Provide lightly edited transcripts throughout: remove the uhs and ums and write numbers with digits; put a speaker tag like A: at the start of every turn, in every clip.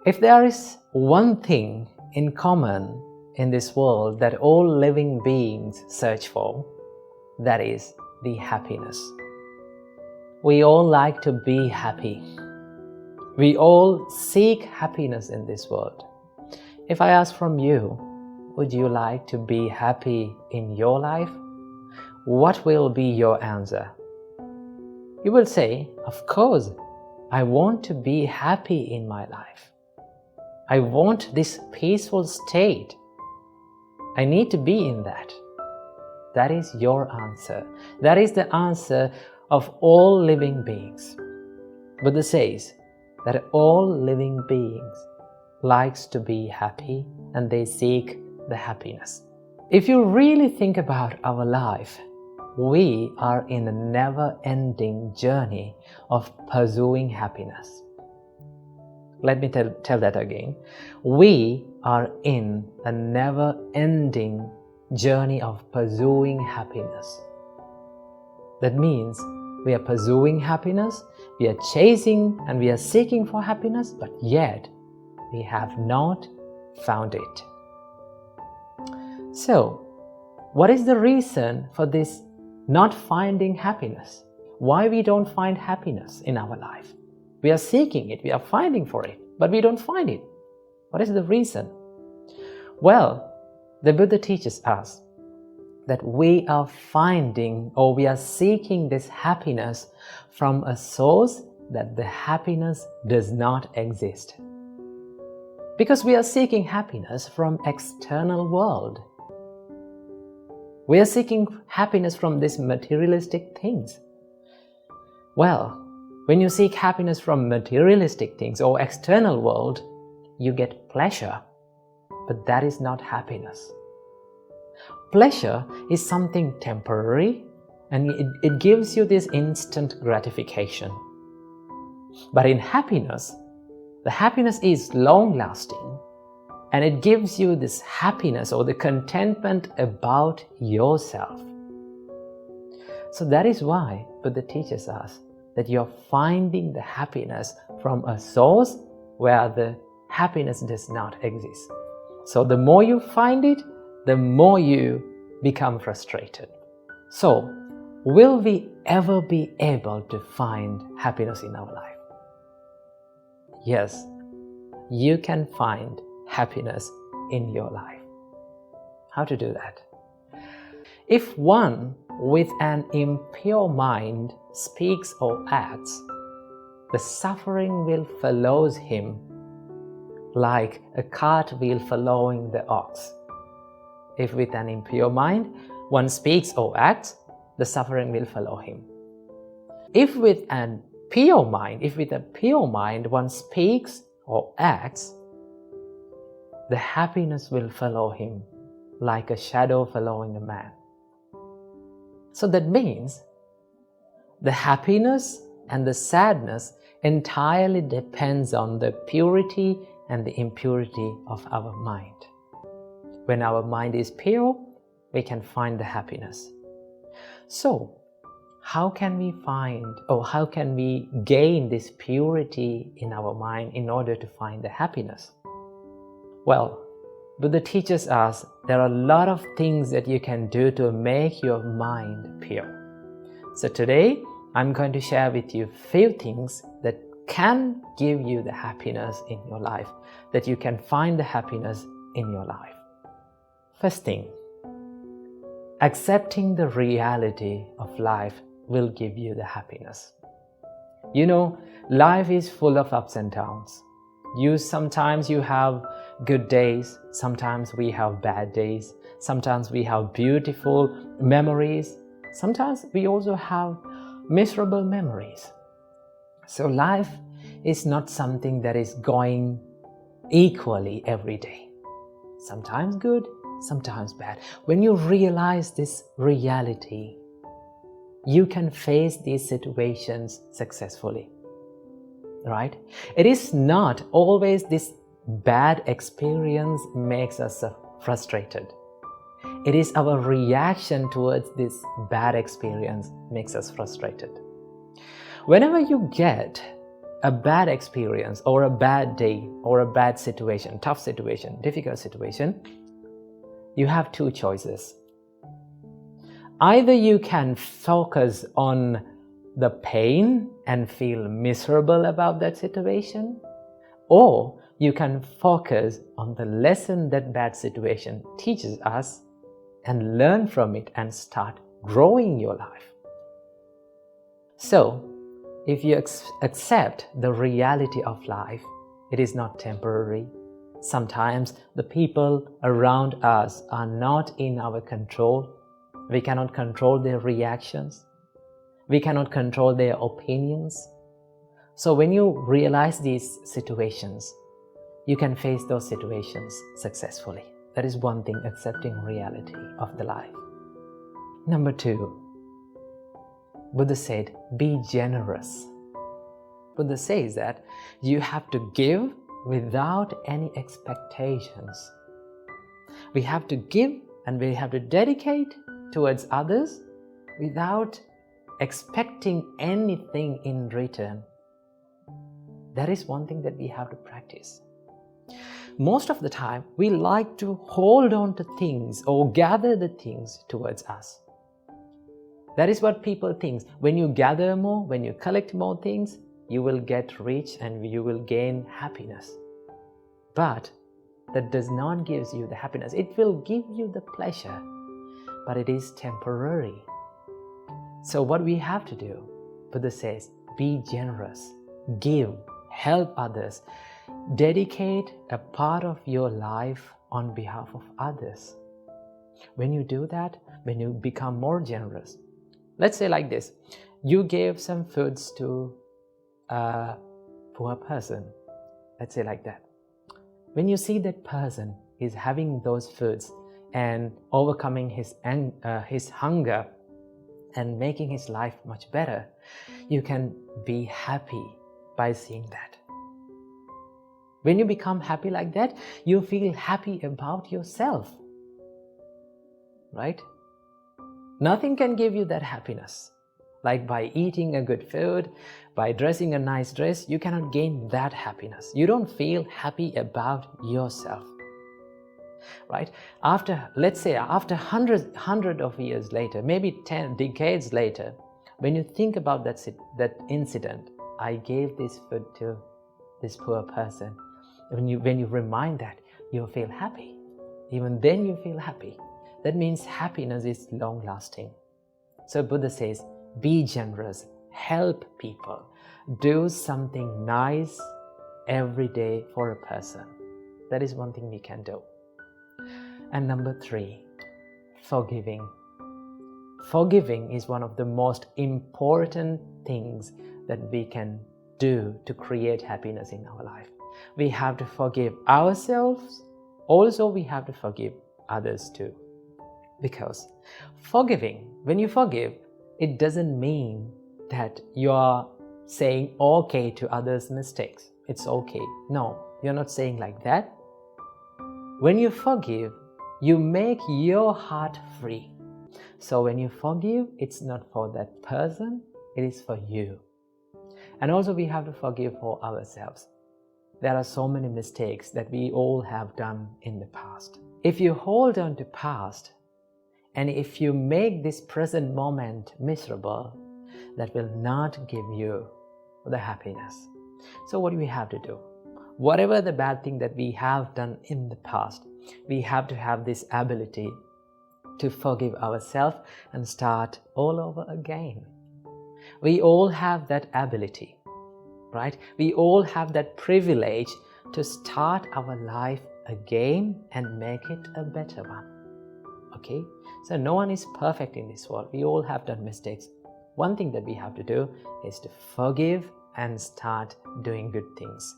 A: If there is one thing in common in this world that all living beings search for, that is the happiness. We all like to be happy. We all seek happiness in this world. If I ask from you, would you like to be happy in your life? What will be your answer? You will say, of course, I want to be happy in my life. I want this peaceful state. I need to be in that. That is your answer. That is the answer of all living beings. Buddha says that all living beings likes to be happy and they seek the happiness. If you really think about our life, we are in a never-ending journey of pursuing happiness. Let me tell that again. We are in a never-ending journey of pursuing happiness. That means we are pursuing happiness, we are chasing and we are seeking for happiness, but yet we have not found it. So, what is the reason for this not finding happiness? Why we don't find happiness in our life? We are seeking it, we are finding for it, but we don't find it. What is the reason? Well, the Buddha teaches us that we are finding or we are seeking this happiness from a source that the happiness does not exist. Because we are seeking happiness from external world. We are seeking happiness from these materialistic things. Well, when you seek happiness from materialistic things or external world, you get pleasure, but that is not happiness. Pleasure is something temporary and it gives you this instant gratification. But in happiness, the happiness is long-lasting and it gives you this happiness or the contentment about yourself. So that is why Buddha teaches us that you're finding the happiness from a source where the happiness does not exist. So the more you find it, the more you become frustrated. So, will we ever be able to find happiness in our life? Yes, you can find happiness in your life. How to do that? If one with an impure mind speaks or acts, the suffering will follow him like a cartwheel following the ox. If with an impure mind one speaks or acts, the suffering will follow him. If with a pure mind one speaks or acts, the happiness will follow him like a shadow following a man. So that means the happiness and the sadness entirely depends on the purity and the impurity of our mind. When our mind is pure, we can find the happiness. So, how can we find or how can we gain this purity in our mind in order to find the happiness? Well, Buddha teaches us there are a lot of things that you can do to make your mind pure. So today, I'm going to share with you a few things that can give you the happiness in your life, that you can find the happiness in your life. First thing, accepting the reality of life will give you the happiness. You know, life is full of ups and downs. Sometimes you have good days, sometimes we have bad days, sometimes we have beautiful memories, sometimes we also have miserable memories. So life is not something that is going equally every day. Sometimes good, sometimes bad. When you realize this reality, you can face these situations successfully, right? It is not always this bad experience makes us frustrated. It is our reaction towards this bad experience makes us frustrated. Whenever you get a bad experience or a bad day or a bad situation, tough situation, difficult situation, you have two choices. Either you can focus on the pain and feel miserable about that situation, or you can focus on the lesson that bad situation teaches us and learn from it and start growing your life. So, if you accept the reality of life, it is not temporary. Sometimes the people around us are not in our control. We cannot control their reactions. We cannot control their opinions. So when you realize these situations, you can face those situations successfully. That is one thing, accepting reality of the life. Number 2, Buddha said, be generous. Buddha says that you have to give without any expectations. We have to give and we have to dedicate towards others without expecting anything in return. That is one thing that we have to practice. Most of the time, we like to hold on to things or gather the things towards us. That is what people think. When you gather more, when you collect more things, you will get rich and you will gain happiness. But that does not give you the happiness. It will give you the pleasure, but it is temporary. So what we have to do, Buddha says, be generous, give, help others, dedicate a part of your life on behalf of others. When you do that, when you become more generous, let's say like this, you gave some foods to a poor person, let's say like that. When you see that person is having those foods and overcoming his hunger and making his life much better, you can be happy by seeing that. When you become happy like that, you feel happy about yourself, right? Nothing can give you that happiness. Like by eating a good food, by dressing a nice dress, you cannot gain that happiness. You don't feel happy about yourself, right? Let's say after hundred of years later, maybe 10 decades later, when you think about that incident, I gave this food to this poor person. When you remind that, you feel happy. Even then you feel happy. That means happiness is long-lasting. So Buddha says, be generous, help people, do something nice every day for a person. That is one thing we can do. And number 3, forgiving. Forgiving is one of the most important things that we can do to create happiness in our life. We have to forgive ourselves. Also, we have to forgive others too. Because forgiving, when you forgive, it doesn't mean that you are saying okay to others' mistakes. It's okay. No, you're not saying like that. When you forgive, you make your heart free. So when you forgive, it's not for that person, it is for you. And also we have to forgive for ourselves. There are so many mistakes that we all have done in the past. If you hold on to past, and if you make this present moment miserable, that will not give you the happiness. So what do we have to do? Whatever the bad thing that we have done in the past, we have to have this ability to forgive ourselves and start all over again. We all have that ability, right? We all have that privilege to start our life again and make it a better one. Okay? So no one is perfect in this world. We all have done mistakes. One thing that we have to do is to forgive and start doing good things.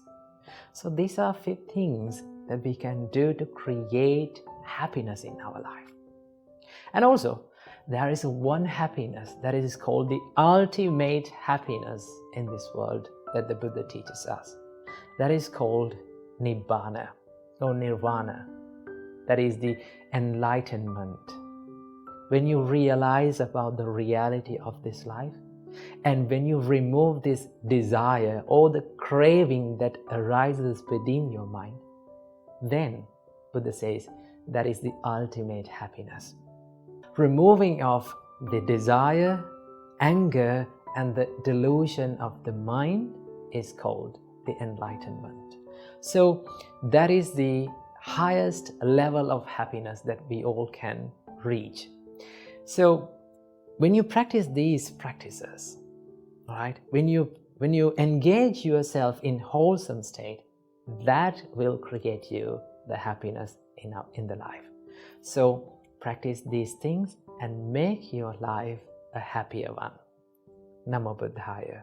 A: So these are 5 things that we can do to create happiness in our life. And also, there is one happiness that is called the ultimate happiness in this world that the Buddha teaches us. That is called Nibbana or Nirvana. That is the enlightenment. When you realize about the reality of this life, And when you remove this desire or the craving that arises within your mind, then Buddha says that is the ultimate happiness. Removing of the desire, anger, and the delusion of the mind is called the enlightenment. So that is the highest level of happiness that we all can reach. So when you practice these practices, right, when you engage yourself in wholesome state, that will create you the happiness in the life. So practice these things and make your life a happier one. Namo Buddhaya.